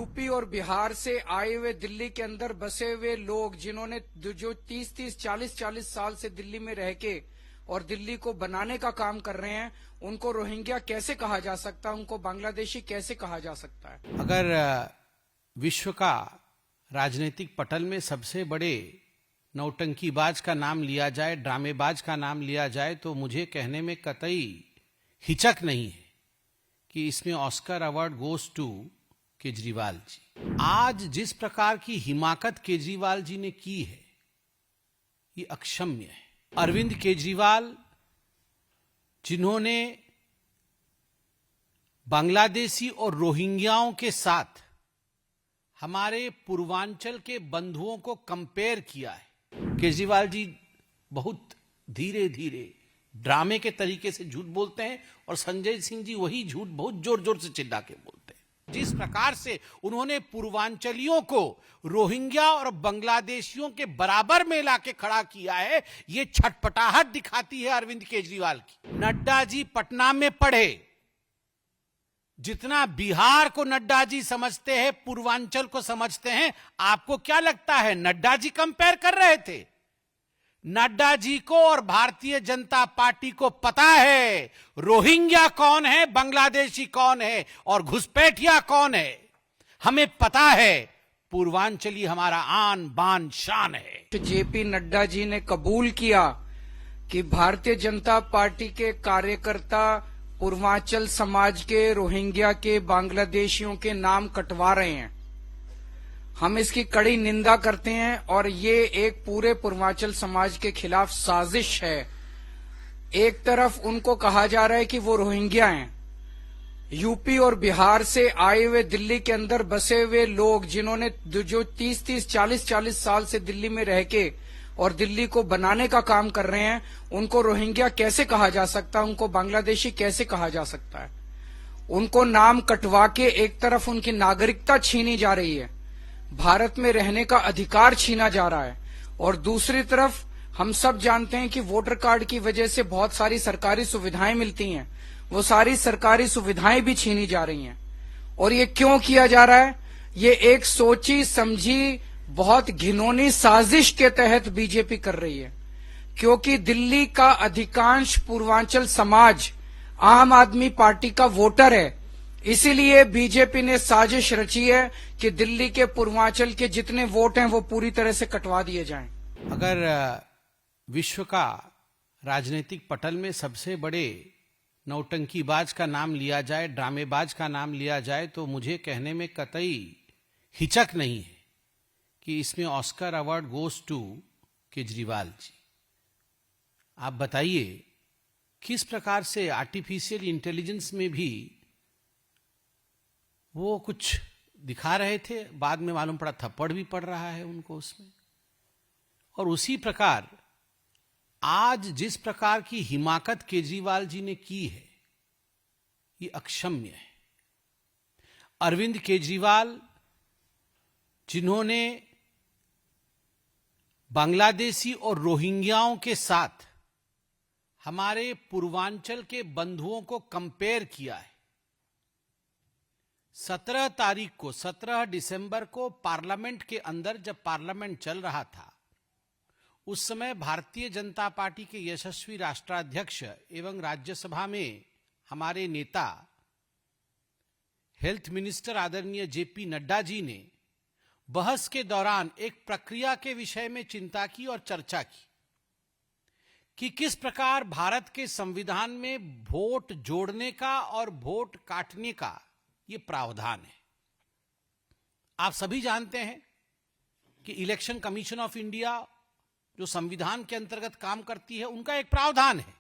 UP और बिहार से आए हुए दिल्ली के अंदर बसे हुए लोग जिन्होंने जो 30-30, 40-40 साल से दिल्ली में रह के और दिल्ली को बनाने का काम कर रहे हैं, उनको रोहिंग्या कैसे कहा जा सकता है, उनको बांग्लादेशी कैसे कहा जा सकता है? अगर विश्व का राजनीतिक पटल में सबसे बड़े नौटंकीबाज का नाम लिया जाए, ड्रामेबाज का नाम लिया जाए, तो मुझे कहने में कतई हिचक नहीं है कि इसमें Oscar award goes to Kejriwal ji. आज जिस प्रकार की हिमाकत केजरीवाल जी ने की है, ये अक्षम्य है। अरविंद केजरीवाल, जिन्होंने बांग्लादेशी और रोहिंग्याओं के साथ हमारे पूर्वांचल के बंधुओं को कंपेयर किया है। केजरीवाल जी बहुत धीरे धीरे ड्रामे के तरीके से झूठ बोलते हैं और संजय सिंह जी वही झूठ बहुत जोर जोर से चिल्ला के बोलते हैं। जिस प्रकार से उन्होंने पूर्वांचलियों को रोहिंग्या और बांग्लादेशियों के बराबर में लाके खड़ा किया है, ये छटपटाहट दिखाती है अरविंद केजरीवाल की। नड्डा जी पटना में पढ़े, जितना बिहार को नड्डा जी समझते हैं, पूर्वांचल को समझते हैं। आपको क्या लगता है नड्डा जी कंपेयर कर रहे थे? नड्डा जी को और भारतीय जनता पार्टी को पता है रोहिंग्या कौन है, बांग्लादेशी कौन है और घुसपैठिया कौन है। हमें पता है पूर्वांचली हमारा आन बान शान है। जेपी नड्डा जी ने कबूल किया कि भारतीय जनता पार्टी के कार्यकर्ता पूर्वांचल समाज के, रोहिंग्या के, बांग्लादेशियों के नाम कटवा रहे हैं। हम इसकी कड़ी निंदा करते हैं और ये एक पूरे पूर्वांचल समाज के खिलाफ साजिश है। एक तरफ उनको कहा जा रहा है कि वो रोहिंग्या हैं। यूपी और बिहार से आए हुए दिल्ली के अंदर बसे हुए लोग जिन्होंने जो 30-30, 40-40 साल से दिल्ली में रह के और दिल्ली को बनाने का काम कर रहे हैं, उनको रोहिंग्या कैसे कहा जा सकता है, उनको बांग्लादेशी कैसे कहा जा सकता है? उनको नाम कटवा के एक तरफ उनकी नागरिकता छीनी जा रही है, भारत में रहने का अधिकार छीना जा रहा है, और दूसरी तरफ हम सब जानते हैं कि वोटर कार्ड की वजह से बहुत सारी सरकारी सुविधाएं मिलती हैं, वो सारी सरकारी सुविधाएं भी छीनी जा रही हैं। और ये क्यों किया जा रहा है? ये एक सोची समझी बहुत घिनौनी साजिश के तहत बीजेपी कर रही है, क्योंकि दिल्ली का अधिकांश पूर्वांचल समाज आम आदमी पार्टी का वोटर है। इसीलिए बीजेपी ने साजिश रची है कि दिल्ली के पूर्वांचल के जितने वोट हैं वो पूरी तरह से कटवा दिए जाएं। अगर विश्व का राजनीतिक पटल में सबसे बड़े नौटंकीबाज का नाम लिया जाए, ड्रामेबाज का नाम लिया जाए, तो मुझे कहने में कतई हिचक नहीं है कि इसमें Oscar award goes to Kejriwal ji. आप बताइए किस प्रकार से आर्टिफिशियल इंटेलिजेंस में भी वो कुछ दिखा रहे थे, बाद में मालूम पड़ा थप्पड़ भी पड़ रहा है उनको उसमें। और उसी प्रकार आज जिस प्रकार की हिमाकत केजरीवाल जी ने की है, ये अक्षम्य है। अरविंद केजरीवाल, जिन्होंने बांग्लादेशी और रोहिंग्याओं के साथ हमारे पूर्वांचल के बंधुओं को कंपेयर किया है। 17 दिसंबर को पार्लियामेंट के अंदर, जब पार्लियामेंट चल रहा था, उस समय भारतीय जनता पार्टी के यशस्वी राष्ट्राध्यक्ष एवं राज्यसभा में हमारे नेता हेल्थ मिनिस्टर आदरणीय जेपी नड्डा जी ने बहस के दौरान एक प्रक्रिया के विषय में चिंता की और चर्चा की कि किस प्रकार भारत के संविधान में वोट जोड़ने का और वोट काटने का ये प्रावधान है। आप सभी जानते हैं कि इलेक्शन कमीशन ऑफ इंडिया, जो संविधान के अंतर्गत काम करती है, उनका एक प्रावधान है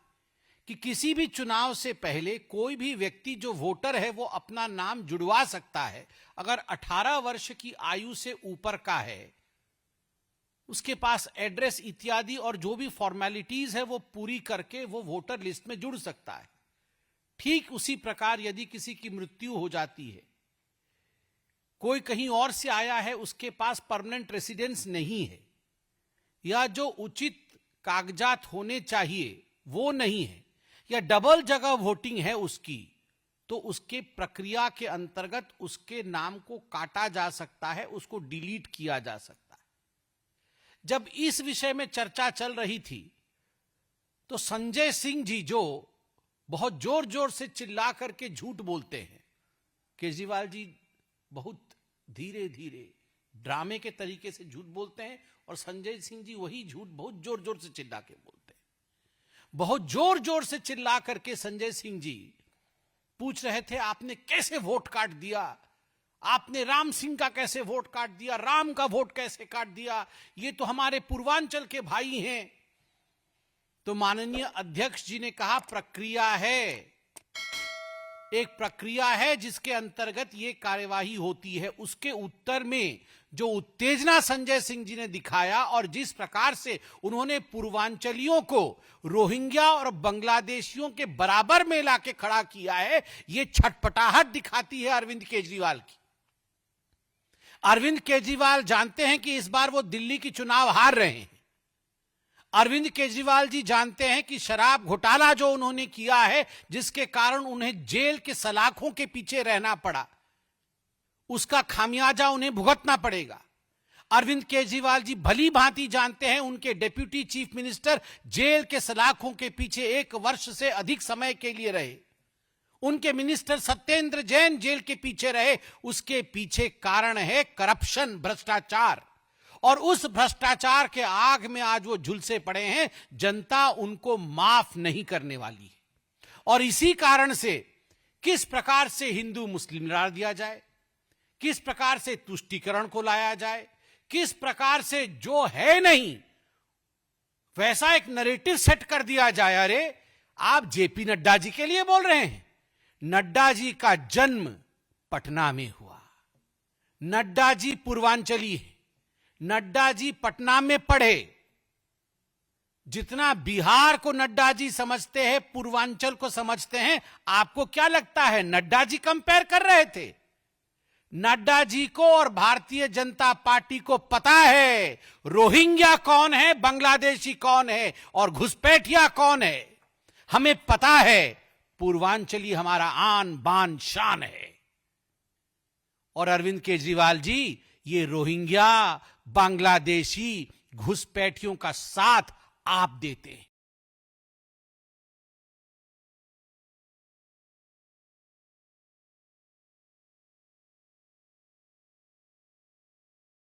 कि किसी भी चुनाव से पहले कोई भी व्यक्ति जो वोटर है वो अपना नाम जुड़वा सकता है। अगर 18 वर्ष की आयु से ऊपर का है, उसके पास एड्रेस इत्यादि और जो भी फॉर्मेलिटीज है वो पूरी करके वो वोटर लिस्ट में जुड़ सकता है। ठीक उसी प्रकार यदि किसी की मृत्यु हो जाती है, कोई कहीं और से आया है, उसके पास परमानेंट रेसिडेंस नहीं है, या जो उचित कागजात होने चाहिए वो नहीं है, या डबल जगह वोटिंग है उसकी, तो उसके प्रक्रिया के अंतर्गत उसके नाम को काटा जा सकता है, उसको डिलीट किया जा सकता है। जब इस विषय में चर्चा चल रही थी तो संजय सिंह जी, जो बहुत जोर जोर से चिल्ला करके झूठ बोलते हैं, केजरीवाल जी बहुत धीरे धीरे ड्रामे के तरीके से झूठ बोलते हैं और संजय सिंह जी वही झूठ बहुत जोर जोर से चिल्ला के बोलते हैं। बहुत जोर जोर से चिल्ला करके संजय सिंह जी पूछ रहे थे, आपने कैसे वोट काट दिया, आपने राम सिंह का कैसे वोट काट दिया, राम का वोट कैसे काट दिया, ये तो हमारे पूर्वांचल के भाई हैं। तो माननीय अध्यक्ष जी ने कहा, प्रक्रिया है, एक प्रक्रिया है जिसके अंतर्गत ये कार्यवाही होती है। उसके उत्तर में जो उत्तेजना संजय सिंह जी ने दिखाया और जिस प्रकार से उन्होंने पूर्वांचलियों को रोहिंग्या और बांग्लादेशियों के बराबर में लाके खड़ा किया है, ये छटपटाहट दिखाती है अरविंद केजरीवाल की। अरविंद केजरीवाल जानते हैं कि इस बार वो दिल्ली की चुनाव हार रहे हैं। अरविंद केजरीवाल जी जानते हैं कि शराब घोटाला जो उन्होंने किया है, जिसके कारण उन्हें जेल के सलाखों के पीछे रहना पड़ा, उसका खामियाजा उन्हें भुगतना पड़ेगा। अरविंद केजरीवाल जी भली भांति जानते हैं, उनके डिप्यूटी चीफ मिनिस्टर जेल के सलाखों के पीछे 1 वर्ष से अधिक समय के लिए रहे। उनके मिनिस्टर सत्येंद्र जैन जेल के पीछे रहे। उसके पीछे कारण है करप्शन, भ्रष्टाचार। और उस भ्रष्टाचार के आग में आज वो झुलसे पड़े हैं। जनता उनको माफ नहीं करने वाली है। और इसी कारण से किस प्रकार से हिंदू मुस्लिम लड़ा दिया जाए, किस प्रकार से तुष्टीकरण को लाया जाए, किस प्रकार से जो है नहीं वैसा एक नैरेटिव सेट कर दिया जाए। अरे आप जेपी नड्डा जी के लिए बोल रहे हैं। नड्डा जी का जन्म पटना में हुआ। नड्डा जी पूर्वांचली है। नड्डा जी पटना में पढ़े। जितना बिहार को नड्डा जी समझते हैं, पूर्वांचल को समझते हैं। आपको क्या लगता है नड्डा जी कंपेयर कर रहे थे? नड्डा जी को और भारतीय जनता पार्टी को पता है रोहिंग्या कौन है, बांग्लादेशी कौन है और घुसपैठिया कौन है। हमें पता है पूर्वांचली हमारा आन बान शान है। और अरविंद केजरीवाल जी ये रोहिंग्या, बांग्लादेशी, घुसपैठियों का साथ आप देते हैं।